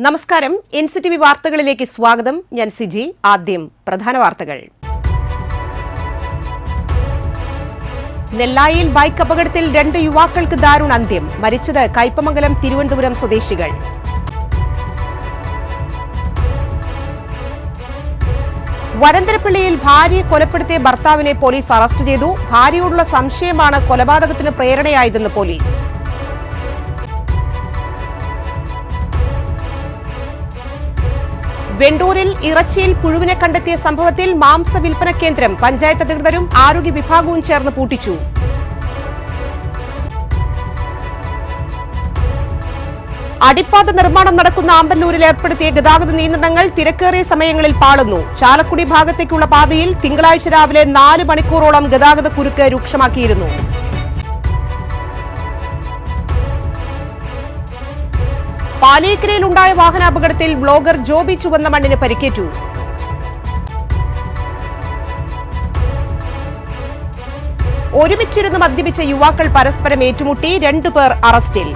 നമസ്കാരം. NCTV വാർത്തകളിലേക്ക് സ്വാഗതം. ഞാൻ സിജി. ആദ്യം പ്രധാന വാർത്തകൾ. നെല്ലായിൽ ബൈക്ക് അപകടത്തിൽ 2 യുവാക്കൾക്ക് ദാരുണ അന്ത്യം. മരിച്ചത് കയ്പമംഗലം തിരുവനന്തപുരം സ്വദേശികൾ. വരന്തരപ്പള്ളിയിൽ ഭാര്യയെ കൊലപ്പെടുത്തിയ ഭർത്താവിനെ പോലീസ് അറസ്റ്റ് ചെയ്തു. ഭാര്യയോടുള്ള സംശയമാണ് കൊലപാതകത്തിന് പ്രേരണയായതെന്ന് പോലീസ്. വെണ്ടൂരിൽ ഇറച്ചിയിൽ പുഴുവിനെ കണ്ടെത്തിയ സംഭവത്തിൽ മാംസ വിൽപ്പന കേന്ദ്രം പഞ്ചായത്ത് അധികൃതരും ആരോഗ്യ വിഭാഗവും ചേർന്ന് പൂട്ടിച്ചു. അടിപ്പാത നിർമ്മാണം നടക്കുന്ന ആമ്പല്ലൂരിൽ ഏർപ്പെടുത്തിയ ഗതാഗത നിയന്ത്രണങ്ങൾ തിരക്കേറിയ സമയങ്ങളിൽ പാളുന്നു. ചാലക്കുടി ഭാഗത്തേക്കുള്ള പാതയിൽ തിങ്കളാഴ്ച രാവിലെ 4 മണിക്കൂറോളം ഗതാഗത കുരുക്ക് രൂക്ഷമാക്കിയിരുന്നു. പാലിയേക്കരയിലുണ്ടായ വാഹനാപകടത്തിൽ ബ്ലോഗർ ജോബി ചുവന്നമണ്ണിന് പരിക്കേറ്റു. ഒരുമിച്ചിരുന്ന് മദ്യപിച്ച യുവാക്കൾ പരസ്പരം ഏറ്റുമുട്ടി. 2 പേർ അറസ്റ്റിൽ.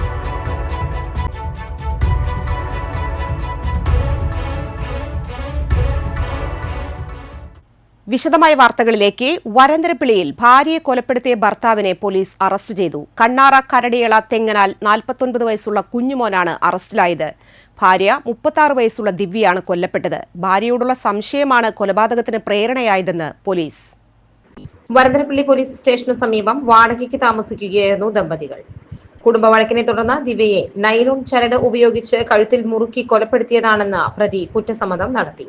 വിശദമായ വാർത്തകളിലേക്ക്. വരന്തരപ്പിള്ളിയിൽ ഭാര്യയെ കൊലപ്പെടുത്തിയ ഭർത്താവിനെ പോലീസ് അറസ്റ്റ് ചെയ്തു. കണ്ണാറ കരടിയള തെങ്ങനാൽ 49 വയസ്സുള്ള കുഞ്ഞുമോനാണ് അറസ്റ്റിലായത്. ഭാര്യ 36 വയസ്സുള്ള ദിവ്യയാണ് കൊല്ലപ്പെട്ടത്. ഭാര്യയോടുള്ള സംശയമാണ് കൊലപാതകത്തിന് പ്രേരണയായതെന്ന് പോലീസ്. വരന്തരപ്പള്ളി പോലീസ് സ്റ്റേഷന് സമീപം വാടകയ്ക്ക് താമസിക്കുകയായിരുന്നു ദമ്പതികൾ. കുടുംബ വഴക്കിനെ തുടർന്ന് ദിവ്യയെ നൈലോൺ ചരട് ഉപയോഗിച്ച് കഴുത്തിൽ മുറുക്കി കൊലപ്പെടുത്തിയതാണെന്ന് പ്രതി കുറ്റസമ്മതം നടത്തി.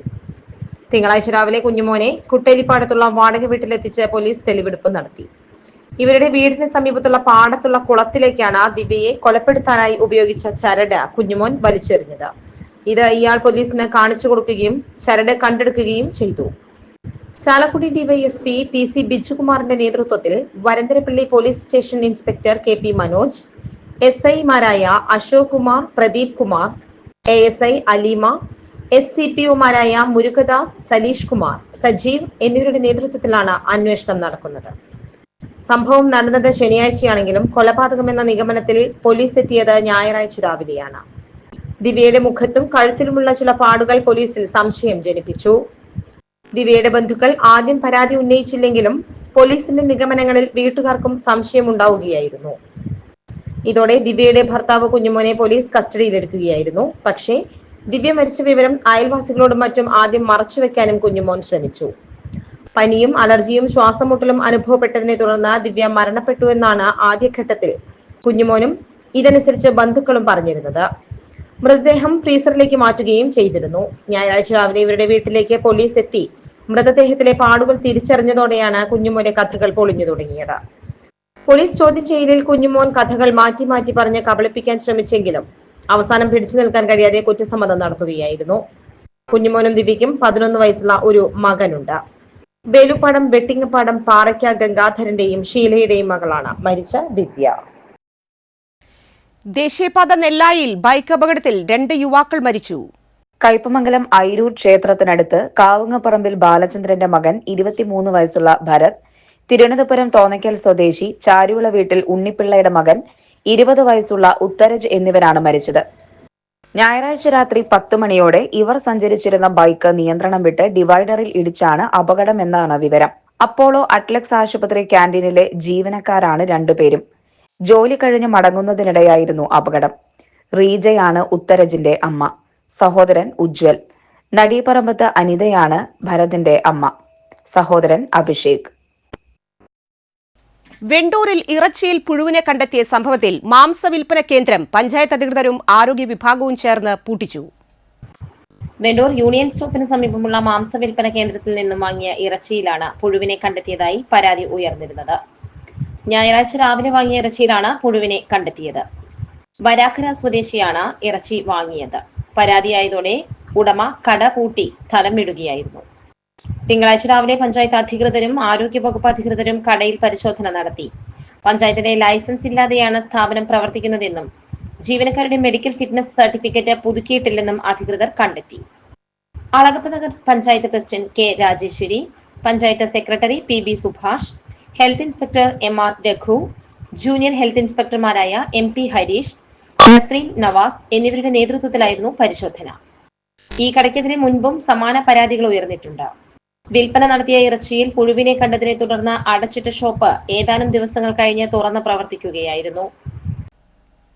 തിങ്കളാഴ്ച രാവിലെ കുഞ്ഞുമോനെ കുട്ടേലിപ്പാടത്തുള്ള വാടക വീട്ടിലെത്തിച്ച് പോലീസ് തെളിവെടുപ്പ് നടത്തി. ഇവരുടെ വീടിന് സമീപത്തുള്ള പാടത്തുള്ള കുളത്തിലേക്കാണ് ദിവ്യയെ കൊലപ്പെടുത്താനായി ഉപയോഗിച്ച ചരട് കുഞ്ഞുമോൻ വലിച്ചെറിഞ്ഞത്. ഇത് ഇയാൾ പോലീസിന് കാണിച്ചു കൊടുക്കുകയും ചരട് കണ്ടെടുക്കുകയും ചെയ്തു. ചാലക്കുടി ഡിവൈഎസ്പി PC ബിജുകുമാറിന്റെ നേതൃത്വത്തിൽ Varantharappilly police station inspector KP Manoj, SI മാരായ അശോക് കുമാർ, പ്രദീപ് കുമാർ, ASI അലീമ, SCPOമാരായ മുരുകദാസ്, സലീഷ് കുമാർ, സജീവ് എന്നിവരുടെ നേതൃത്വത്തിലാണ് അന്വേഷണം നടക്കുന്നത്. സംഭവം നടന്നത് ശനിയാഴ്ചയാണെങ്കിലും കൊലപാതകമെന്ന നിഗമനത്തിൽ പോലീസ് എത്തിയത് ഞായറാഴ്ച രാവിലെയാണ്. ദിവ്യയുടെ മുഖത്തും കഴുത്തിലുമുള്ള ചില പാടുകൾ പോലീസിൽ സംശയം ജനിപ്പിച്ചു. ദിവ്യയുടെ ബന്ധുക്കൾ ആദ്യം പരാതി ഉന്നയിച്ചില്ലെങ്കിലും പോലീസിന്റെ നിഗമനങ്ങളിൽ വീട്ടുകാർക്കും സംശയമുണ്ടാവുകയായിരുന്നു. ഇതോടെ ദിവ്യയുടെ ഭർത്താവ് കുഞ്ഞുമോനെ പോലീസ് കസ്റ്റഡിയിലെടുക്കുകയായിരുന്നു. പക്ഷേ ദിവ്യ മരിച്ച വിവരം അയൽവാസികളോടും മറ്റും ആദ്യം മറച്ചുവെക്കാനും കുഞ്ഞുമോൻ ശ്രമിച്ചു. പനിയും അലർജിയും ശ്വാസമുട്ടലും അനുഭവപ്പെട്ടതിനെ തുടർന്ന് ദിവ്യ മരണപ്പെട്ടുവെന്നാണ് ആദ്യഘട്ടത്തിൽ കുഞ്ഞുമോനും ഇതനുസരിച്ച് ബന്ധുക്കളും പറഞ്ഞിരുന്നത്. മൃതദേഹം ഫ്രീസറിലേക്ക് മാറ്റുകയും ചെയ്തിരുന്നു. ഞായറാഴ്ച രാവിലെ ഇവരുടെ വീട്ടിലേക്ക് പോലീസ് എത്തി മൃതദേഹത്തിലെ പാടുകൾ തിരിച്ചറിഞ്ഞതോടെയാണ് കുഞ്ഞുമോന്റെ കഥകൾ പൊളിഞ്ഞു തുടങ്ങിയത്. പോലീസ് ചോദ്യം ചെയ്യലിൽ കുഞ്ഞുമോൻ കഥകൾ മാറ്റി മാറ്റി പറഞ്ഞ് കബളിപ്പിക്കാൻ ശ്രമിച്ചെങ്കിലും അവസാനം പിടിച്ചു നിൽക്കാൻ കഴിയാതെ കുറ്റസമ്മതം നടത്തുകയായിരുന്നു. കുഞ്ഞുമോനും ദിവ്യയ്ക്കും 11 വയസ്സുള്ള ഒരു മകനുണ്ട്. വേലുപ്പാടം വെട്ടിങ്ങപ്പാടം പാറയ്ക്ക ഗംഗാധരന്റെയും ഷീലയുടെയും മകളാണ് മരിച്ച ദിവ്യ. ദേശീയപാത നെല്ലായിൽ ബൈക്ക് അപകടത്തിൽ 2 യുവാക്കൾ മരിച്ചു. കയ്പമംഗലം ഐരൂർ ക്ഷേത്രത്തിനടുത്ത് കാവുങ്ങപ്പറമ്പിൽ ബാലചന്ദ്രന്റെ മകൻ 23 വയസ്സുള്ള ഭരത്, തിരുവനന്തപുരം തോന്നയ്ക്കൽ സ്വദേശി ചാരുവിള വീട്ടിൽ ഉണ്ണിപ്പിള്ളയുടെ മകൻ 20 വയസ്സുള്ള ഉത്തരജ് എന്നിവരാണ് മരിച്ചത്. ഞായറാഴ്ച രാത്രി 10 മണിയോടെ ഇവർ സഞ്ചരിച്ചിരുന്ന ബൈക്ക് നിയന്ത്രണം വിട്ട് ഡിവൈഡറിൽ ഇടിച്ചാണ് അപകടമെന്നാണ് വിവരം. അപ്പോളോ അറ്റ്ലക്സ് ആശുപത്രി ക്യാന്റീനിലെ ജീവനക്കാരാണ് 2 പേരും. ജോലി കഴിഞ്ഞ് മടങ്ങുന്നതിനിടെയായിരുന്നു അപകടം. റീജയാണ് ഉത്തരജിന്റെ അമ്മ. സഹോദരൻ ഉജ്വൽ. നടീപറമ്പത്ത് അനിതയാണ് ഭരതിന്റെ അമ്മ. സഹോദരൻ അഭിഷേക്. വെണ്ടൂരിൽ ഇറച്ചിയിൽ പുഴുവിനെ കണ്ടെത്തിയ സംഭവത്തിൽ മാംസ വിൽപ്പന കേന്ദ്രം പഞ്ചായത്ത് അധികൃതരും ആരോഗ്യ വിഭാഗവും ചേർന്ന് പൂട്ടിച്ചു. വെണ്ടൂർ യൂണിയൻ സ്റ്റോപ്പിന് സമീപമുള്ള മാംസ വിൽപ്പന കേന്ദ്രത്തിൽ നിന്നും വാങ്ങിയ ഇറച്ചിയിലാണ് പുഴുവിനെ കണ്ടെത്തിയതായി പരാതി ഉയർന്നിരുന്നത്. ഞായറാഴ്ച രാവിലെ വാങ്ങിയ ഇറച്ചിയിലാണ് പുഴുവിനെ കണ്ടെത്തിയത്. വരാക്കര സ്വദേശിയാണ് ഇറച്ചി വാങ്ങിയത്. പരാതിയായതോടെ ഉടമ കട പൂട്ടി സ്ഥലം വിടുകയായിരുന്നു. തിങ്കളാഴ്ച രാവിലെ പഞ്ചായത്ത് അധികൃതരും ആരോഗ്യവകുപ്പ് അധികൃതരും കടയിൽ പരിശോധന നടത്തി. പഞ്ചായത്തിന്റെ ലൈസൻസ് ഇല്ലാതെയാണ് സ്ഥാപനം പ്രവർത്തിക്കുന്നതെന്നും ജീവനക്കാരുടെ മെഡിക്കൽ ഫിറ്റ്നസ് സർട്ടിഫിക്കറ്റ് പുതുക്കിയിട്ടില്ലെന്നും അധികൃതർ കണ്ടെത്തി. Alagappanagar panchayat president K Rajeshwari, panchayat secretary PB Subhash, health inspector MR Raghu, junior health ഇൻസ്പെക്ടർമാരായ MP ഹരീഷ്, നസ്രീൻ, നവാസ് എന്നിവരുടെ നേതൃത്വത്തിലായിരുന്നു പരിശോധന. ഈ കടയ്ക്കെതിരെ മുൻപും സമാന പരാതികൾ ഉയർന്നിട്ടുണ്ട്. വിൽപ്പന നടത്തിയ ഇറച്ചിയിൽ പുഴുവിനെ കണ്ടതിനെ തുടർന്ന് അടച്ചിട്ട ഷോപ്പ് ഏതാനും ദിവസങ്ങൾ കഴിഞ്ഞ് തുറന്ന് പ്രവർത്തിക്കുകയായിരുന്നു.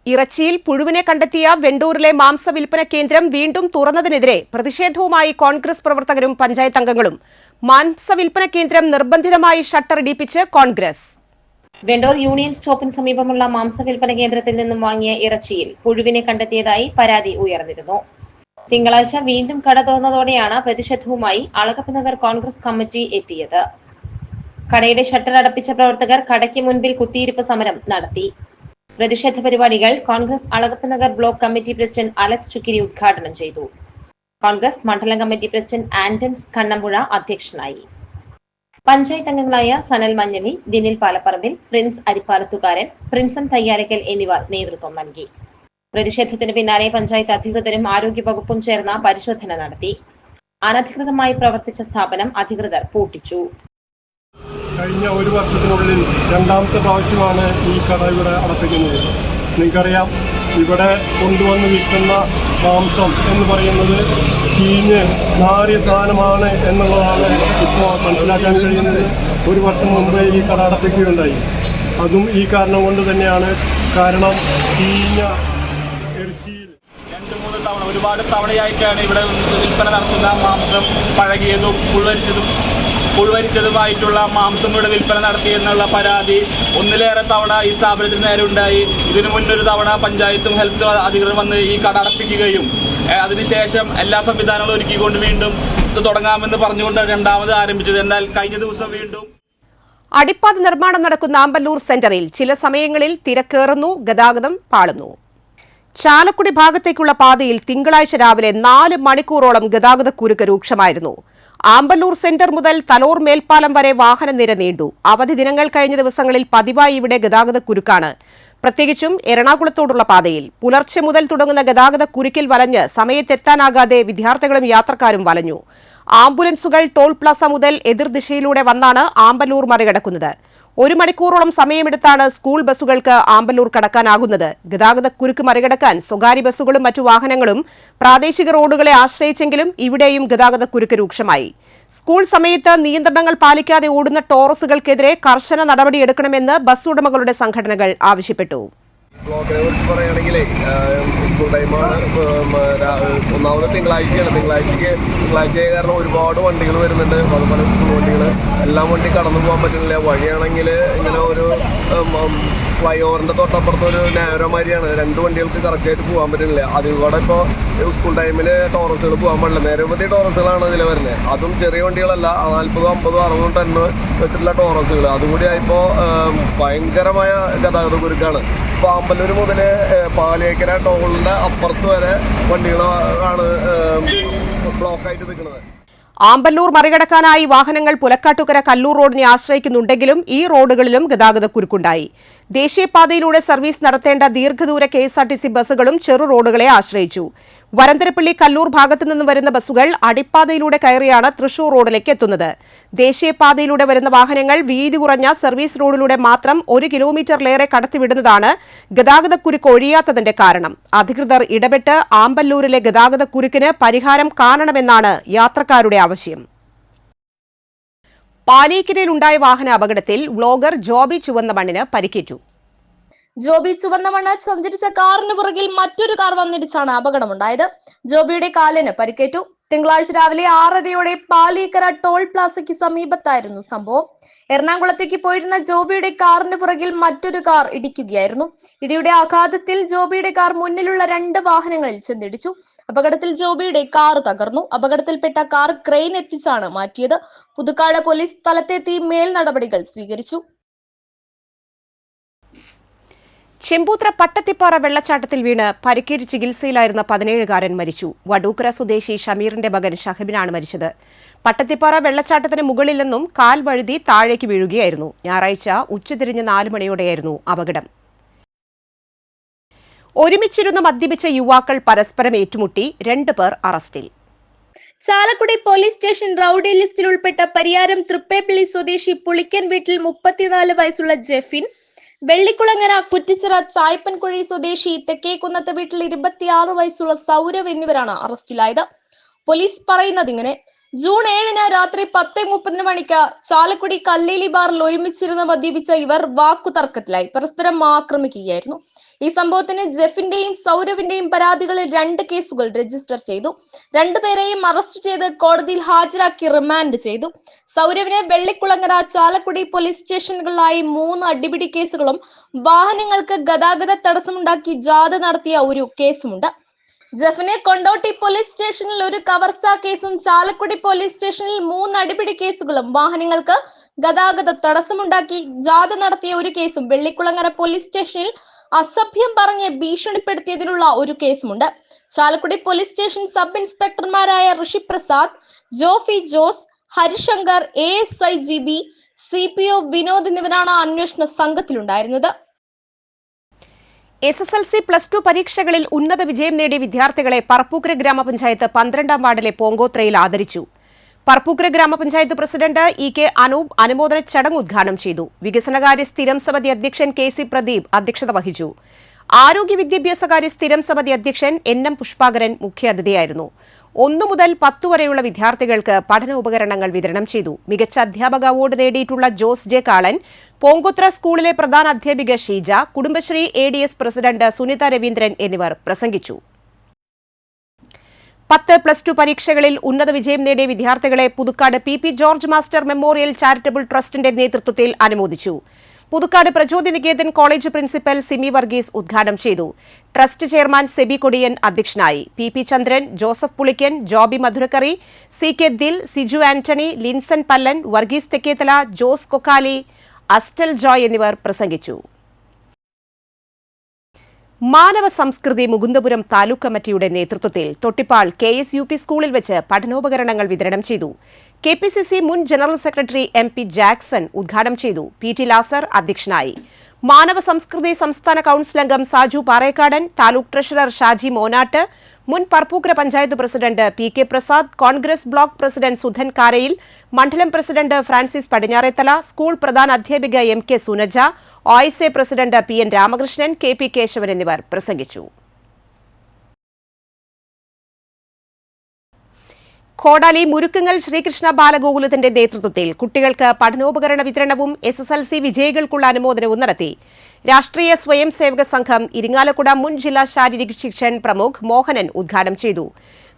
ഇറച്ചിയിൽ പുഴുവിനെ കണ്ടെത്തിയ വെണ്ടൂരിലെ മാംസ വിൽപ്പന കേന്ദ്രം വീണ്ടും തുറന്നതിനെതിരെ പ്രതിഷേധവുമായി കോൺഗ്രസ് പ്രവർത്തകരും പഞ്ചായത്ത് അംഗങ്ങളും. മാംസ വിൽപ്പന കേന്ദ്രം നിർബന്ധിതമായി ഷട്ടർ ഇടിപ്പിച്ച് കോൺഗ്രസ്. വെണ്ടൂർ യൂണിയൻ സ്റ്റോപ്പിന് സമീപമുള്ള മാംസ വിൽപ്പന കേന്ദ്രത്തിൽ നിന്നും വാങ്ങിയ ഇറച്ചിയിൽ പുഴുവിനെ കണ്ടെത്തിയതായി പരാതി ഉയർന്നിരുന്നു. തിങ്കളാഴ്ച വീണ്ടും കട തുറന്നതോടെയാണ് പ്രതിഷേധവുമായി അളഗപ്പ നഗർ കോൺഗ്രസ് കമ്മിറ്റി എത്തിയത്. കടയുടെ ഷട്ടർ അടപ്പിച്ച പ്രവർത്തകർ കടയ്ക്ക് മുൻപിൽ കുത്തിയിരിപ്പ് സമരം നടത്തി. പ്രതിഷേധ പരിപാടികൾ Congress Alagappa Nagar block committee president Alex Chukkiri ഉദ്ഘാടനം ചെയ്തു. കോൺഗ്രസ് മണ്ഡലം കമ്മിറ്റി പ്രസിഡന്റ് ആന്റൺസ് കണ്ണമ്പുഴ അധ്യക്ഷനായി. പഞ്ചായത്ത് അംഗങ്ങളായ സനൽ മഞ്ഞളി, ദിനിൽ പാലപ്പറമ്പിൽ, പ്രിൻസ് അരിപ്പാലത്തുകാരൻ, പ്രിൻസൻ തയ്യാലക്കൽ എന്നിവർ നേതൃത്വം നൽകി. പ്രതിഷേധത്തിന് പിന്നാലെ പഞ്ചായത്ത് അധികൃതരും ആരോഗ്യ വകുപ്പും ചേർന്ന പരിശോധന നടത്തി. അനധികൃതമായി പ്രവർത്തിച്ച സ്ഥാപനം അധികൃതർ പൂട്ടിച്ചു. കഴിഞ്ഞ ഒരു വർഷത്തിനുള്ളിൽ രണ്ടാമത്തെ പ്രാവശ്യമാണ് ഈ കട ഇവിടെ അടപ്പിക്കുന്നത്. നിങ്ങൾക്കറിയാം, ഇവിടെ കൊണ്ടുവന്ന് വിൽക്കുന്ന മാംസം എന്ന് പറയുന്നത് ചീഞ്ഞ് നാറിയ സാധനമാണ് എന്നുള്ളതാണ് ഇപ്പോൾ മനസ്സിലാക്കാൻ കഴിയുന്നത്. ഒരു വർഷം മുമ്പ് ഈ കട അടപ്പിക്കുകയുണ്ടായി. അതും ഈ കാരണം കൊണ്ട് തന്നെയാണ്. കാരണം ചീഞ്ഞ ഇറച്ചിയിൽ 2-3 തവണ ഒരുപാട് തവണയായിട്ടാണ് ഇവിടെ വിൽപ്പന നടത്തുന്ന മാംസം പഴകിയതും പുഴുവരിച്ചതുമായിട്ടുള്ള മാംസം ഇവിടെ വിൽപ്പന നടത്തിയെന്നുള്ള പരാതി ഒന്നിലേറെ തവണ ഈ സ്ഥാപനത്തിന് നേരെ ഉണ്ടായി. ഇതിനു മുന്നൊരു തവണ പഞ്ചായത്തും ഹെൽത്ത് അധികൃതർ വന്ന് ഈ കട അടപ്പിക്കുകയും അതിനുശേഷം എല്ലാ സംവിധാനങ്ങളും ഒരുക്കിക്കൊണ്ട് വീണ്ടും ഇത് തുടങ്ങാമെന്ന് പറഞ്ഞുകൊണ്ട് രണ്ടാമത് ആരംഭിച്ചത്. എന്നാൽ കഴിഞ്ഞ ദിവസം വീണ്ടും അടിപ്പാത നിർമ്മാണം നടക്കുന്ന ആമ്പല്ലൂർ സെന്ററിൽ ചില സമയങ്ങളിൽ തിരക്കേറുന്നു, ഗതാഗതം പാളുന്നു. ചാലക്കുടി ഭാഗത്തേക്കുള്ള പാതയിൽ തിങ്കളാഴ്ച രാവിലെ 4 മണിക്കൂറോളം ഗതാഗതക്കുരുക്ക് രൂക്ഷമായിരുന്നു. ആമ്പല്ലൂർ സെന്റർ മുതൽ തലോർ മേൽപ്പാലം വരെ വാഹനനിര നീണ്ടു. അവധി ദിനങ്ങൾ കഴിഞ്ഞ ദിവസങ്ങളിൽ പതിവായി ഇവിടെ ഗതാഗതക്കുരുക്കാണ്. പ്രത്യേകിച്ചും എറണാകുളത്തോടുള്ള പാതയിൽ പുലർച്ചെ മുതൽ തുടങ്ങുന്ന ഗതാഗതക്കുരുക്കിൽ വലഞ്ഞ് സമയത്തെത്താനാകാതെ വിദ്യാർത്ഥികളും യാത്രക്കാരും വലഞ്ഞു. ആംബുലൻസുകൾ ടോൾ പ്ലാസ മുതൽ എതിർദിശയിലൂടെ വന്നാണ് ആമ്പല്ലൂർ മറികടക്കുന്നത്. 1 മണിക്കൂറോളം സമയമെടുത്താണ് സ്കൂൾ ബസ്സുകൾക്ക് ആമ്പല്ലൂർ കടക്കാനാകുന്നത്. ഗതാഗതക്കുരുക്ക് മറികടക്കാൻ സ്വകാര്യ ബസ്സുകളും മറ്റു വാഹനങ്ങളും പ്രാദേശിക റോഡുകളെ ആശ്രയിച്ചെങ്കിലും ഇവിടെയും ഗതാഗതക്കുരുക്ക് രൂക്ഷമായി. സ്കൂൾ സമയത്ത് നിയന്ത്രണങ്ങൾ പാലിക്കാതെ ഓടുന്ന ടോറസുകൾക്കെതിരെ കർശന നടപടിയെടുക്കണമെന്ന് ബസ് ഉടമകളുടെ സംഘടനകൾ ആവശ്യപ്പെട്ടു. ബ്ലോക്കിനെ കുറിച്ച് പറയുകയാണെങ്കിൽ സ്കൂൾ ടൈമാണ്. ഒന്നാമത് തിങ്കളാഴ്ച കാരണം ഒരുപാട് വണ്ടികൾ വരുന്നുണ്ട്. അതുപോലെ സ്കൂൾ വണ്ടികൾ എല്ലാം വണ്ടി കടന്നു പോകാൻ പറ്റുന്നില്ല. വഴിയാണെങ്കിൽ ഇങ്ങനെ ഒരു ഫ്ലൈ ഓവറിൻ്റെ തൊട്ടപ്പുറത്ത് ഒരു നാരോ മാതിരിയാണ്. 2 വണ്ടികൾക്ക് കറക്റ്റായിട്ട് പോകാൻ പറ്റുന്നില്ല. അതിൽ കൂടെ ഇപ്പോൾ സ്കൂൾ ടൈമിൽ ടോറസുകൾ പോകാൻ പാടില്ല. നിരവധി ടോറസുകളാണ് ഇതിൽ വരുന്നത്. അതും ചെറിയ വണ്ടികളല്ല, 40, 50, 60 ടണ്ണ് വെച്ചിട്ടുള്ള ടോറസുകൾ. അതുകൂടി ആയപ്പോൾ ഭയങ്കരമായ ഗതാഗത കുരുക്കാണ്. ഇപ്പോൾ ആമ്പല്ലൂർ മുതൽ പാലിയേക്കര ടോളിൻ്റെ അപ്പുറത്ത് വരെ വണ്ടികളാണ് ബ്ലോക്കായിട്ട് നിൽക്കുന്നത്. ആമ്പല്ലൂർ മറികടക്കാനായി വാഹനങ്ങൾ പുലക്കാട്ടുകര കല്ലൂർ റോഡിനെ ആശ്രയിക്കുന്നുണ്ടെങ്കിലും ഈ റോഡുകളിലും ഗതാഗതക്കുരുക്കുണ്ടായി. ദേശീയപാതയിലൂടെ സർവീസ് നടത്തേണ്ട ദീർഘദൂര KSRTC ബസ്സുകളും ചെറു റോഡുകളെ ആശ്രയിച്ചു. വരന്തരപ്പള്ളി കല്ലൂർ ഭാഗത്തു നിന്ന് വരുന്ന ബസ്സുകൾ അടിപ്പാതയിലൂടെ കയറിയാണ് തൃശൂർ റോഡിലേക്ക് എത്തുന്നത്. ദേശീയപാതയിലൂടെ വരുന്ന വാഹനങ്ങൾ വീതി കുറഞ്ഞ സർവീസ് റോഡിലൂടെ മാത്രം 1 കിലോമീറ്ററിലേറെ കടത്തിവിടുന്നതാണ് ഗതാഗതക്കുരുക്ക് ഒഴിയാത്തതിന്റെ കാരണം. അധികൃതർ ഇടപെട്ട് ആമ്പല്ലൂരിലെ ഗതാഗതക്കുരുക്കിന് പരിഹാരം കാണണമെന്നാണ് യാത്രക്കാരുടെ ആവശ്യം. പാലിയേക്കരയിലുണ്ടായ വാഹന അപകടത്തിൽ വ്ളോഗർ ജോബി ചുവന്നമണ്ണിന് പരിക്കേറ്റു. ജോബി ചുവന്നമണ്ണ് സഞ്ചരിച്ച കാറിന് പുറകിൽ മറ്റൊരു കാർ വന്നിടിച്ചാണ് അപകടമുണ്ടായത്. ജോബിയുടെ കാലിന് പരിക്കേറ്റു. തിങ്കളാഴ്ച രാവിലെ 6:30യോടെ പാലിയേക്കര ടോൾ പ്ലാസയ്ക്ക് സമീപത്തായിരുന്നു സംഭവം. എറണാകുളത്തേക്ക് പോയിരുന്ന ജോബിയുടെ കാറിന് പുറകിൽ മറ്റൊരു കാർ ഇടിക്കുകയായിരുന്നു. ഇടിയുടെ ആഘാതത്തിൽ ജോബിയുടെ കാർ മുന്നിലുള്ള 2 വാഹനങ്ങളിൽ ചെന്നിടിച്ചു. അപകടത്തിൽ ജോബിയുടെ കാർ തകർന്നു. അപകടത്തിൽപ്പെട്ട കാർ ക്രെയിൻ എത്തിച്ചാണ് മാറ്റിയത്. പുതുക്കാട് പോലീസ് സ്ഥലത്തെത്തി മേൽ നടപടികൾ സ്വീകരിച്ചു. ചെമ്പൂത്ര പട്ടത്തിപ്പാറ വെള്ളച്ചാട്ടത്തിൽ വീണ് പരിക്കേറ്റ് ചികിത്സയിലായിരുന്ന 17-കാരൻ മരിച്ചു. വടൂക്കര സ്വദേശി ഷമീറിന്റെ മകൻ ഷഹബിനാണ് മരിച്ചത്. പട്ടത്തിപ്പാറ വെള്ളച്ചാട്ടത്തിന് മുകളിൽ നിന്നും കാൽ വഴുതി താഴേക്ക് വീഴുകയായിരുന്നു. ഞായറാഴ്ച ഉച്ചതിരിഞ്ഞ് 4 മണിയോടെയായിരുന്നു അപകടം. ഒരുമിച്ചിരുന്ന് മദ്യപിച്ച യുവാക്കൾ പരസ്പരം ഏറ്റുമുട്ടി 2 പേർ അറസ്റ്റിൽ. ചാലക്കുടി പോലീസ് സ്റ്റേഷൻ റൌഡി ലിസ്റ്റിൽ ഉൾപ്പെട്ട പരിയാരം തൃപ്പേപ്പള്ളി സ്വദേശി പുളിക്കൻ വീട്ടിൽ 34 വയസ്സുള്ള ജെഫിൻ, വെള്ളിക്കുളങ്ങര കുറ്റിച്ചിറ ചായപ്പൻകുഴി സ്വദേശി തെക്കേക്കുന്നത്ത് വീട്ടിൽ 26 വയസ്സുള്ള സൗരവ് എന്നിവരാണ് അറസ്റ്റിലായത്. പോലീസ് പറയുന്നത് ഇങ്ങനെ: ജൂൺ 7-ന് രാത്രി 10:30 മണിക്ക് ചാലക്കുടി കല്ലേലി ബാറിൽ ഒരുമിച്ചിരുന്ന് മദ്യപിച്ച ഇവർ വാക്കുതർക്കത്തിലായി പരസ്പരം ആക്രമിക്കുകയായിരുന്നു. ഈ സംഭവത്തിന് ജെഫിന്റെയും സൗരവിന്റെയും പരാതികളിൽ 2 കേസുകൾ രജിസ്റ്റർ ചെയ്തു. രണ്ടുപേരെയും അറസ്റ്റ് ചെയ്ത് കോടതിയിൽ ഹാജരാക്കി റിമാൻഡ് ചെയ്തു. സൗരവിന് വെള്ളിക്കുളങ്ങര, ചാലക്കുടി പോലീസ് സ്റ്റേഷനുകളിലായി 3 അടിപിടി കേസുകളും വാഹനങ്ങൾക്ക് ഗതാഗത തടസ്സമുണ്ടാക്കി ജാഥ നടത്തിയ ഒരു കേസുമുണ്ട്. ജെഫിന് കൊണ്ടോട്ടി പോലീസ് സ്റ്റേഷനിൽ ഒരു കവർച്ചാ കേസും ചാലക്കുടി പോലീസ് സ്റ്റേഷനിൽ 3 അടിപിടി കേസുകളും വാഹനങ്ങൾക്ക് ഗതാഗത തടസ്സമുണ്ടാക്കി ജാഥ നടത്തിയ ഒരു കേസും വെള്ളിക്കുളങ്ങര പോലീസ് സ്റ്റേഷനിൽ അസഭ്യം പറഞ്ഞ് ഭീഷണിപ്പെടുത്തിയതിനുള്ള ഒരു കേസുമുണ്ട്. ചാലക്കുടി പോലീസ് സ്റ്റേഷൻ സബ് ഇൻസ്പെക്ടർമാരായ Rishiprasad, Jofi Jose, Harishankar, ASI GB, CPO Vinod എന്നിവരാണ് അന്വേഷണ സംഘത്തിലുണ്ടായിരുന്നത്. SSLC +2 പരീക്ഷകളിൽ ഉന്നത വിജയം നേടിയ വിദ്യാർത്ഥികളെ പറപ്പൂക്കര ഗ്രാമപഞ്ചായത്ത് 12-ാം വാർഡിലെ പോങ്കോത്രയിൽ ആദരിച്ചു. പറപ്പൂക്കര ഗ്രാമപഞ്ചായത്ത് പ്രസിഡന്റ് EK അനൂപ് അനുമോദന ചടങ്ങ് ഉദ്ഘാടനം ചെയ്തു. വികസനകാര്യ സ്ഥിരം സമിതി അധ്യക്ഷൻ KC പ്രദീപ് അധ്യക്ഷത വഹിച്ചു. ആരോഗ്യ വിദ്യാഭ്യാസകാര്യ സ്ഥിരം സമിതി അധ്യക്ഷൻ NM പുഷ്പാകരൻ മുഖ്യാതിഥിയായിരുന്നു. 1 മുതൽ 10 വരെയുള്ള വിദ്യാർത്ഥികൾക്ക് പഠനോപകരണങ്ങൾ വിതരണം ചെയ്തു. മികച്ച അധ്യാപക അവാർഡ് നേടിയിട്ടുള്ള ജോസ് ജെ കാളൻ, പോങ്കോത്ര സ്കൂളിലെ പ്രധാന അധ്യാപിക ഷീജ, കുടുംബശ്രീ ADS പ്രസിഡന്റ് സുനിത രവീന്ദ്രൻ എന്നിവർ പ്രസംഗിച്ചു. 10+2 പരീക്ഷകളിൽ ഉന്നത വിജയം നേടിയ വിദ്യാർത്ഥികളെ Puthukkad PP George master memorial charitable ട്രസ്റ്റിന്റെ നേതൃത്വത്തിൽ അനുമോദിച്ചു. പുതുക്കാട് പ്രചോദി നികേതൻ കോളേജ് പ്രിൻസിപ്പൽ സിമി വർഗീസ് ഉദ്ഘാടനം ചെയ്തു. ട്രസ്റ്റ് ചെയർമാൻ സെബി കൊടിയൻ അധ്യക്ഷനായി. PP ചന്ദ്രൻ, ജോസഫ് പുളിക്കൻ, ജോബി മധുരക്കറി, CK ദിൽ, സിജു ആന്റണി, ലിൻസൺ പല്ലൻ, വർഗീസ് തെക്കേത്തല, ജോസ് കൊക്കാലി, അസ്റ്റൽ ജോയ് എന്നിവർ പ്രസംഗിച്ചു. മാനവ സംസ്കൃതി മുകുന്ദപുരം താലൂക്ക് കമ്മിറ്റിയുടെ നേതൃത്വത്തിൽ തൊട്ടിപ്പാൾ KSUP സ്കൂളിൽ വെച്ച് പഠനോപകരണങ്ങൾ വിതരണം ചെയ്തു. KPCC മുൻ ജനറൽ സെക്രട്ടറി MP ജാക്സൺ ഉദ്ഘാടനം ചെയ്തു. PT ലാസർ അധ്യക്ഷനായി. മാനവ സംസ്കൃതി സംസ്ഥാന കൌൺസിൽ അംഗം സാജു പാറേക്കാടൻ, താലൂക്ക് ട്രഷറർ ഷാജി മോനാട്ട്, മുൻ Parappukkara panchayat president PK Prasad, Congress block president Sudhan Karayil, മണ്ഡലം പ്രസിഡന്റ് ഫ്രാൻസിസ് പടിഞ്ഞാറേത്തല, സ്കൂൾ പ്രധാന അധ്യാപിക MK Sunaja, OISA president PN Ramakrishnan, KP Keshavan എന്നിവർ പ്രസംഗിച്ചു. കോടാലി മുരുക്കുങ്ങൽ ശ്രീകൃഷ്ണ ബാലഗോകുലത്തിന്റെ നേതൃത്വത്തിൽ കുട്ടികൾക്ക് പഠനോപകരണ വിതരണവും SSLC വിജയികൾക്കുള്ള അനുമോദനവും നടത്തി. രാഷ്ട്രീയ സ്വയം സേവക സംഘം ഇരിങ്ങാലക്കുട മുൻ ജില്ലാ ശാരീരിക ശിക്ഷൺ പ്രമുഖ് മോഹനൻ ഉദ്ഘാടനം ചെയ്തു.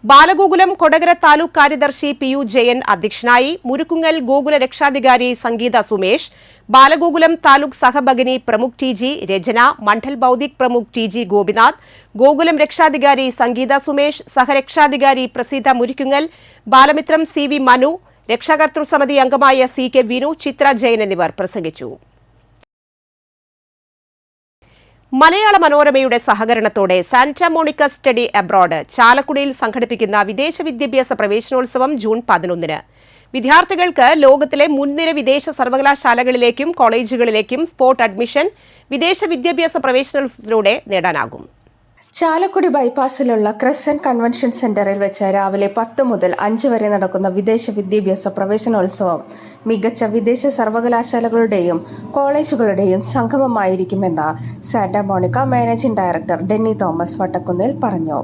ബാലഗോകുലം കൊടകര താലൂക്ക് കാര്യദർശി PU ജയൻ അധ്യക്ഷനായി. മുരുക്കുങ്ങൽ ഗോകുല രക്ഷാധികാരി സംഗീത സുമേഷ്, ബാലഗോകുലം താലൂക്ക് സഹഭഗിനി പ്രമുഖ് TG രചന, മണ്ഡൽ ബൌദ്ധിക് പ്രമുഖ് TG ഗോപിനാഥ്, ഗോകുലം രക്ഷാധികാരി സംഗീത സുമേഷ്, സഹരക്ഷാധികാരി പ്രസീത മുരുക്കുങ്ങൽ, ബാലമിത്രം CV മനു, രക്ഷാകർതൃ സമിതി അംഗമായ CK വിനു, ചിത്ര ജയൻ എന്നിവർ പ്രസംഗിച്ചു. മലയാള മനോരമയുടെ സഹകരണത്തോടെ സാന്റാ മോണിക്ക സ്റ്റഡി അബ്രോഡ് ചാലക്കുടിയിൽ സംഘടിപ്പിക്കുന്ന വിദേശ വിദ്യാഭ്യാസ പ്രവേശനോത്സവം ജൂൺ 11-ന്. വിദ്യാർത്ഥികൾക്ക് ലോകത്തിലെ മുൻനിര വിദേശ സർവകലാശാലകളിലേക്കും കോളേജുകളിലേക്കും സ്പോട്ട് അഡ്മിഷൻ വിദേശ വിദ്യാഭ്യാസ പ്രവേശനോത്സവത്തിലൂടെ നേടാനാകും. ചാലക്കുടി ബൈപ്പാസിലുള്ള ക്രസന്റ് കൺവെൻഷൻ സെന്ററിൽ വെച്ച് രാവിലെ 10 മുതൽ 5 വരെ നടക്കുന്ന വിദേശ വിദ്യാഭ്യാസ പ്രവേശനോത്സവം മികച്ച വിദേശ സർവകലാശാലകളുടെയും കോളേജുകളുടെയും സംഗമമായിരിക്കുമെന്ന് Santa Monica managing director Denny Thomas Vattakkunnil പറഞ്ഞു.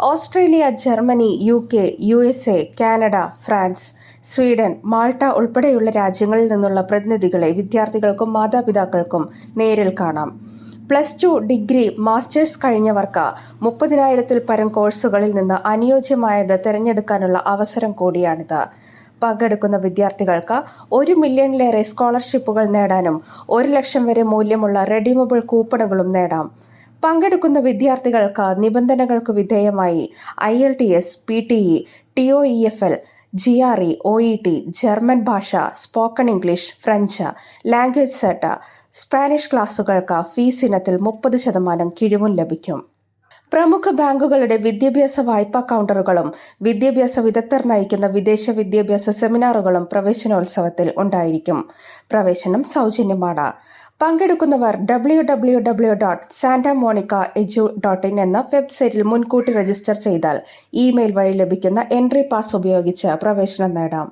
Australia, Germany, UK, USA, Canada, France, Sweden, Malta ഉൾപ്പെടെയുള്ള രാജ്യങ്ങളിൽ നിന്നുള്ള പ്രതിനിധികളെ വിദ്യാർത്ഥികൾക്കും മാതാപിതാക്കൾക്കും നേരിൽ കാണാം. +2, ഡിഗ്രി, മാസ്റ്റേഴ്സ് കഴിഞ്ഞവർക്ക് 30,000-ൽ പരം കോഴ്സുകളിൽ നിന്ന് അനുയോജ്യമായത് തിരഞ്ഞെടുക്കാനുള്ള അവസരം കൂടിയാണിത്. പങ്കെടുക്കുന്ന വിദ്യാർത്ഥികൾക്ക് 1 മില്യണിലേറെ സ്കോളർഷിപ്പുകൾ നേടാനും 1 ലക്ഷം വരെ മൂല്യമുള്ള റെഡീമബിൾ കൂപ്പണുകളും നേടാം. പങ്കെടുക്കുന്ന വിദ്യാർത്ഥികൾക്ക് നിബന്ധനകൾക്ക് വിധേയമായി IELTS, PTE, TOEFL, GRE, OET, German ഭാഷ, spoken English, French, language cert, Spanish ക്ലാസുകൾക്ക് ഫീസ് ഇനത്തിൽ 30% കിഴിവും ലഭിക്കും. പ്രമുഖ ബാങ്കുകളുടെ വിദ്യാഭ്യാസ വായ്പാ കൗണ്ടറുകളും വിദ്യാഭ്യാസ വിദഗ്ധർ നയിക്കുന്ന വിദേശ വിദ്യാഭ്യാസ സെമിനാറുകളും പ്രവേശനോത്സവത്തിൽ ഉണ്ടായിരിക്കും. പ്രവേശനം സൗജന്യമാണ്. പങ്കെടുക്കുന്നവർ www.santamonica.edu.in എന്ന വെബ്സൈറ്റിൽ മുൻകൂട്ടി രജിസ്റ്റർ ചെയ്താൽ ഇമെയിൽ വഴി ലഭിക്കുന്ന എൻട്രി പാസ് ഉപയോഗിച്ച് പ്രവേശനം നേടാം.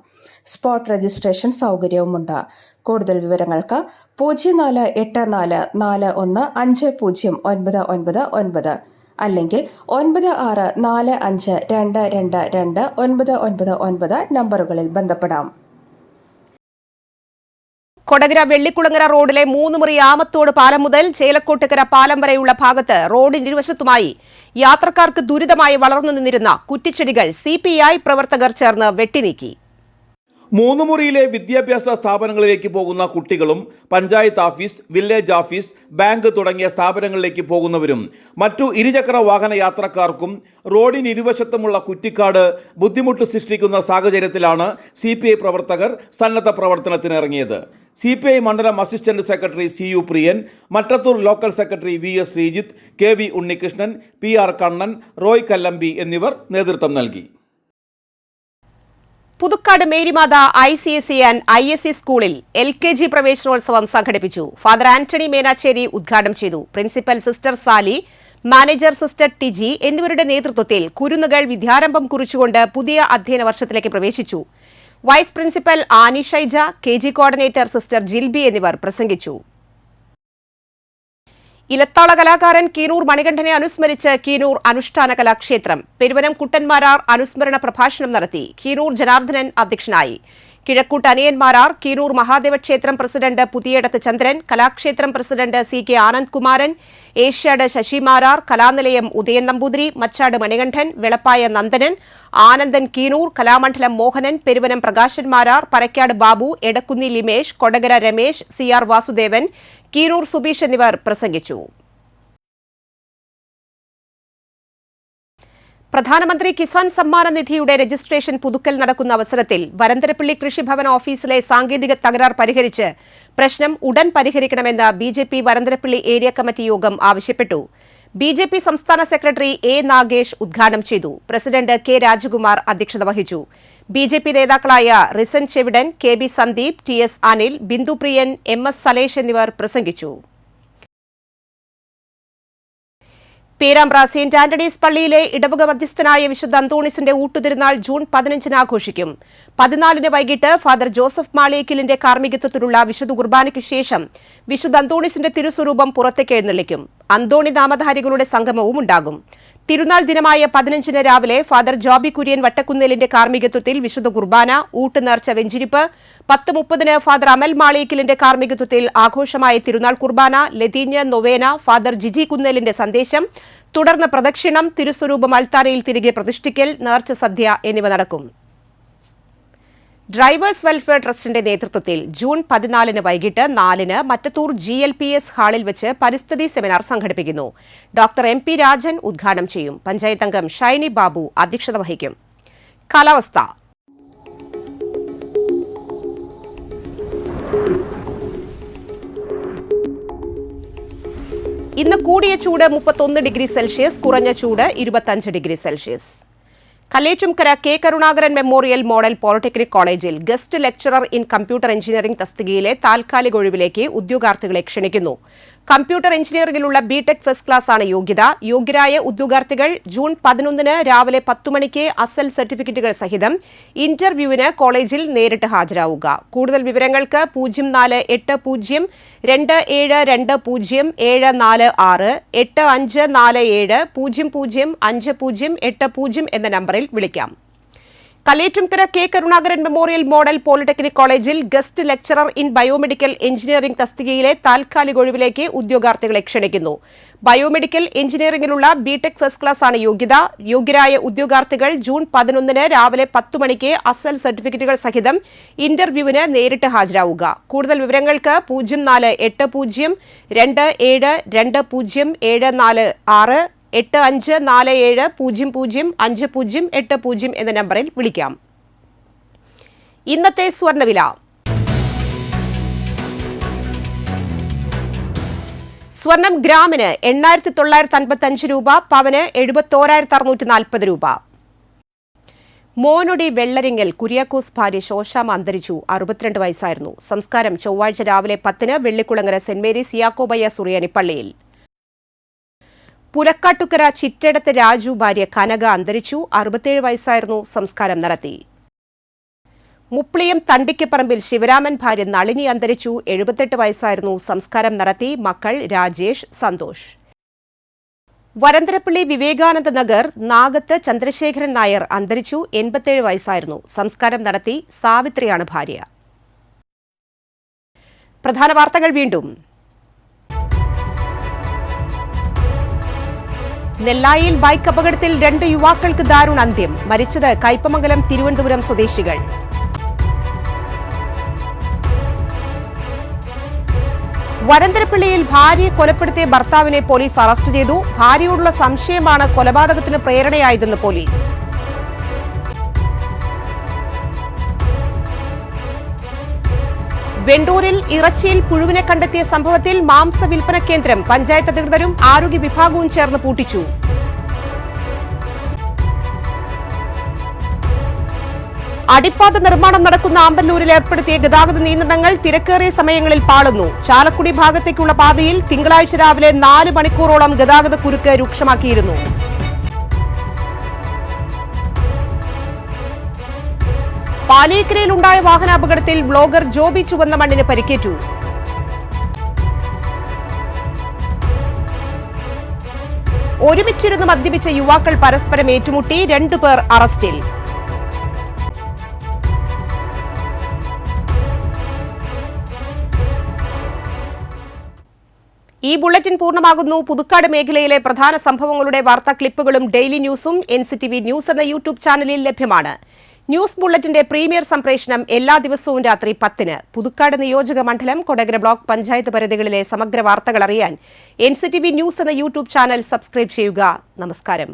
സ്പോട്ട് രജിസ്ട്രേഷൻ സൗകര്യവുമുണ്ട്. കൂടുതൽ വിവരങ്ങൾക്ക് 0484415099 അല്ലെങ്കിൽ 9645222999 നമ്പറുകളിൽ ബന്ധപ്പെടാം. കൊടകര വെള്ളിക്കുളങ്ങര റോഡിലെ 3 മുറി ആമത്തോട് പാലം മുതൽ ചേലക്കോട്ടുകര പാലം വരെയുള്ള ഭാഗത്ത് റോഡിന് ഇരുവശത്തുമായി യാത്രക്കാർക്ക് ദുരിതമായി വളർന്നു നിന്നിരുന്ന കുറ്റിച്ചെടികൾ CPI പ്രവർത്തകർ ചേർന്ന് വെട്ടിനീക്കി. 3 മുറിയിലെ വിദ്യാഭ്യാസ സ്ഥാപനങ്ങളിലേക്ക് പോകുന്ന കുട്ടികളും panchayat office, village office, bank തുടങ്ങിയ സ്ഥാപനങ്ങളിലേക്ക് പോകുന്നവരും മറ്റു ഇരുചക്ര വാഹന യാത്രക്കാർക്കും റോഡിന് ഇരുവശത്തുമുള്ള കുറ്റിക്കാട് ബുദ്ധിമുട്ട് സൃഷ്ടിക്കുന്ന സാഹചര്യത്തിലാണ് CPI പ്രവർത്തകർ സന്നദ്ധ പ്രവർത്തനത്തിനിറങ്ങിയത്. CPI മണ്ഡലം assistant secretary CU Priyan, Mattathur local secretary VS Sreejith, KV Unnikrishnan, PR Kannan, Roy Kallambi എന്നിവർ നേതൃത്വം നൽകി. Puthukkad Marymatha ICSE and ISE സ്കൂളിൽ LKG പ്രവേശനോത്സവം സംഘടിപ്പിച്ചു. ഫാദർ ആന്റണി മേനാച്ചേരി ഉദ്ഘാടനം ചെയ്തു. Principal sister Sally, manager sister Tiji എന്നിവരുടെ നേതൃത്വത്തിൽ കുരുന്നുകൾ വിദ്യാരംഭം കുറിച്ചുകൊണ്ട് പുതിയ അധ്യയന വർഷത്തിലേക്ക് പ്രവേശിച്ചു. Vice principal Annie Shaija, KG coordinator sister Jilby എന്നിവർ പ്രസംഗിച്ചു. ഇലത്താള കലാകാരൻ കീനൂർ മണികണ്ഠനെ അനുസ്മരിച്ച് കീനൂർ അനുഷ്ഠാന കലാക്ഷേത്രം പെരുവനം കുട്ടന്മാരാർ അനുസ്മരണ പ്രഭാഷണം നടത്തി. കീനൂർ ജനാർദ്ദനൻ അധ്യക്ഷനായി. കിഴക്കൂട്ട് അനിയന്മാരാർ, കീനൂർ മഹാദേവ ക്ഷേത്രം president Puthiyadathu Chandran, Kalakshetram president CK Anand Kumaran, Asiad Sasimarar, Kalanilayam Udayan Namboothiri, Machad Manikandan, Velappaya Nandanan, Anandan Keenoor, Kalamandalam Mohanan, Peruvanam Prakashan Marar, Parakkad Babu, Edakkunni Limesh, Kodakara Ramesh, CR Vasudevan, Keenoor Subeesh എന്നിവർ പ്രസംഗിച്ചു. പ്രധാനമന്ത്രി കിസാൻ സമ്മാന നിധിയുടെ രജിസ്ട്രേഷൻ പുതുക്കൽ നടക്കുന്ന അവസരത്തിൽ വരന്തരപ്പള്ളി കൃഷിഭവൻ ഓഫീസിലെ സാങ്കേതിക തകരാർ പരിഹരിച്ച് പ്രശ്നം ഉടൻ പരിഹരിക്കണമെന്ന് BJP വരന്തരപ്പള്ളി ഏരിയ കമ്മിറ്റി യോഗം ആവശ്യപ്പെട്ടു. BJP സംസ്ഥാന സെക്രട്ടറി A. നാഗേഷ് ഉദ്ഘാടനം ചെയ്തു. President K. രാജകുമാർ അധ്യക്ഷത വഹിച്ചു. BJP നേതാക്കളായ Risan Chevidan, KB Sandeep, TS Anil, Bindu Priyan, MS Salesh എന്നിവർ പ്രസംഗിച്ചു. പേരാമ്പ്ര സെന്റ് ആന്റണീസ് പള്ളിയിലെ ഇടവക മധ്യസ്ഥനായ വിശുദ്ധ അന്തോണീസിന്റെ ഊട്ടുതിരുനാൾ ജൂൺ 15 ആഘോഷിക്കും. 14 വൈകിട്ട് ഫാദർ ജോസഫ് മാളിയേക്കലിന്റെ കാർമ്മികത്വത്തിലുള്ള വിശുദ്ധ കുർബാനയ്ക്കു ശേഷം വിശുദ്ധ അന്തോണീസിന്റെ തിരുസ്വരൂപം പുറത്തേക്ക് എഴുന്നള്ളിക്കും. അന്തോണി നാമധാരികളുടെ സംഗമവും ഉണ്ടാകും. തിരുനാൾ ദിനമായ 15 രാവിലെ ഫാദർ ജോബി കുര്യൻ വട്ടക്കുന്നേലിന്റെ കാർമ്മികത്വത്തിൽ വിശുദ്ധ കുർബാന, ഊട്ടുനേർച്ച, വെഞ്ചിരിപ്പ്, 10:30 ഫാദർ അമൽ മാളിയേക്കലിന്റെ കാർമ്മികത്വത്തിൽ ആഘോഷമായ തിരുനാൾ കുർബാന, ലതീഞ്ഞ്, നൊവേന, ഫാദർ ജിജി കുന്നേലിന്റെ സന്ദേശം, തുടർന്ന് പ്രദക്ഷിണം, തിരുസ്വരൂപം അൾത്താരയിൽ തിരികെ പ്രതിഷ്ഠിക്കൽ, നേർച്ച സദ്യ എന്നിവ നടക്കും. ഡ്രൈവേഴ്സ് വെൽഫെയർ ട്രസ്റ്റിന്റെ നേതൃത്വത്തിൽ ജൂൺ 14 വൈകിട്ട് 4 മറ്റത്തൂർ GLPS ഹാളിൽ വെച്ച് പരിസ്ഥിതി സെമിനാർ സംഘടിപ്പിക്കുന്നു. ഡോക്ടർ MP രാജൻ ഉദ്ഘാടനം ചെയ്യും. പഞ്ചായത്ത് അംഗം ഷൈനി ബാബു അധ്യക്ഷത വഹിക്കും. കാലാവസ്ഥ. ഇന്ന് കൂടിയ ചൂട് 31 ഡിഗ്രി സെൽഷ്യസ്, കുറഞ്ഞ ചൂട് 25 degree Celsius. Kallettumkara K. Karunakaran memorial model polytechnic കോളേജിൽ guest lecturer in computer engineering തസ്തികയിലെ താൽക്കാലിക ഒഴിവിലേക്ക് ഉദ്യോഗാർത്ഥികളെ ക്ഷണിക്കുന്നു. കമ്പ്യൂട്ടർ എഞ്ചിനീയറിംഗിലുള്ള BTech ഫസ്റ്റ് ക്ലാസ് ആണ് യോഗ്യത. യോഗ്യരായ ഉദ്യോഗാർത്ഥികൾ ജൂൺ 11 രാവിലെ 10 മണിക്ക് അസൽ സർട്ടിഫിക്കറ്റുകൾ സഹിതം ഇന്റർവ്യൂവിന് കോളേജിൽ നേരിട്ട് ഹാജരാവുക. കൂടുതൽ വിവരങ്ങൾക്ക് 0484272074 8547005080 എന്ന നമ്പറിൽ വിളിക്കാം. Kallettumkara K. Karunakaran memorial model polytechnic കോളേജിൽ guest lecturer in biomedical engineering തസ്തികയിലെ താൽക്കാലിക ഒഴിവിലേക്ക് ഉദ്യോഗാർത്ഥികളെ ക്ഷണിക്കുന്നു. ബയോമെഡിക്കൽ എഞ്ചിനീയറിംഗിലുള്ള BTech ഫസ്റ്റ് ക്ലാസ് ആണ് യോഗ്യത. യോഗ്യരായ ഉദ്യോഗാർത്ഥികൾ ജൂൺ 11 രാവിലെ 10 മണിക്ക് അസൽ സർട്ടിഫിക്കറ്റുകൾ സഹിതം ഇന്റർവ്യൂവിന് നേരിട്ട് ഹാജരാവുക. കൂടുതൽ വിവരങ്ങൾക്ക് 0484272074 8547005080 എന്ന നമ്പറിൽ വിളിക്കാം. ഇന്നത്തെ സ്വർണ്ണവില. സ്വർണം ഗ്രാമിന് 8,955 രൂപ, പവന് 71,640 രൂപ. മോനൊടി വെള്ളരിങ്ങൽ കുര്യാക്കോസ് ഭാര്യ ശോശാമ അന്തരിച്ചു. 62 വയസ്സായിരുന്നു. സംസ്കാരം ചൊവ്വാഴ്ച രാവിലെ 10 വെള്ളിക്കുളങ്ങര സെന്റ് മേരീസ് യാക്കോബയ്യ സുറിയാനി പള്ളിയിൽ. പുലക്കാട്ടുകര ചിറ്റടത്ത് രാജു ഭാര്യ കനക അന്തരിച്ചു. 67 വയസ്സായിരുന്നു. സംസ്കാരം നടത്തി. മുപ്ലിയം തണ്ടിക്കപ്പറമ്പിൽ ശിവരാമൻ ഭാര്യ നളിനി അന്തരിച്ചു. 78 വയസ്സായിരുന്നു. സംസ്കാരം നടത്തി. മക്കൾ രാജേഷ്, സന്തോഷ്. വരന്തരപ്പള്ളി വിവേകാനന്ദ നഗർ നാഗത്ത് ചന്ദ്രശേഖരൻ നായർ അന്തരിച്ചു. 87 വയസ്സായിരുന്നു. സംസ്കാരം നടത്തി. സാവിത്രിയാണ് ഭാര്യ. പ്രധാന വാർത്തകൾ വീണ്ടും. നെല്ലായിൽ ബൈക്ക് അപകടത്തിൽ 2 യുവാക്കൾക്ക് ദാരുണ അന്ത്യം. മരിച്ചത് കയ്പമംഗലം തിരുവനന്തപുരം സ്വദേശികൾ. വരന്തരപ്പള്ളിയിൽ ഭാര്യയെ കൊലപ്പെടുത്തിയ ഭർത്താവിനെ പോലീസ് അറസ്റ്റ് ചെയ്തു. ഭാര്യയോടുള്ള സംശയമാണ് കൊലപാതകത്തിന് പ്രേരണയായതെന്ന് പോലീസ്. വെണ്ടൂരിൽ ഇറച്ചിയിൽ പുഴുവിനെ കണ്ടെത്തിയ സംഭവത്തിൽ മാംസ വിൽപ്പന കേന്ദ്രം പഞ്ചായത്ത് അധികൃതരും ആരോഗ്യ വിഭാഗവും ചേർന്ന് പൂട്ടിച്ചു. അടിപ്പാത നിർമ്മാണം നടക്കുന്ന ആമ്പല്ലൂരിൽ ഏർപ്പെടുത്തിയ ഗതാഗത നിയന്ത്രണങ്ങൾ തിരക്കേറിയ സമയങ്ങളിൽ പാളുന്നു. ചാലക്കുടി ഭാഗത്തേക്കുള്ള പാതയിൽ തിങ്കളാഴ്ച രാവിലെ 4 മണിക്കൂറോളം ഗതാഗത കുരുക്ക് രൂക്ഷമാക്കിയിരുന്നു. പാലിയേക്കരയിലുണ്ടായ വാഹനാപകടത്തിൽ ബ്ലോഗർ ജോബി ചുവന്നമണ്ണിന് പരിക്കേറ്റു. ഒരുമിച്ചിരുന്ന് മദ്യപിച്ച യുവാക്കൾ പരസ്പരം ഏറ്റുമുട്ടി. 2 പേർ അറസ്റ്റിൽ. ഈ ബുള്ളറ്റിൻ പൂർണ്ണമാകുന്നു. പുതുക്കാട് മേഖലയിലെ പ്രധാന സംഭവങ്ങളുടെ വാർത്താ ക്ലിപ്പുകളും ഡെയിലി ന്യൂസും NCTV ന്യൂസ് എന്ന യൂട്യൂബ് ചാനലിൽ ലഭ്യമാണ്. ന്യൂസ് ബുള്ളറ്റിന്റെ പ്രീമിയർ സംപ്രേഷണം എല്ലാ ദിവസവും രാത്രി 10-ന്. പുതുക്കാട് നിയോജക മണ്ഡലം, കൊടകര ബ്ലോക്ക് പഞ്ചായത്ത് പരിധികളിലെ സമഗ്ര വാർത്തകൾ അറിയാൻ NCTV ന്യൂസ് എന്ന യൂട്യൂബ് ചാനൽ സബ്സ്ക്രൈബ് ചെയ്യുക. നമസ്കാരം.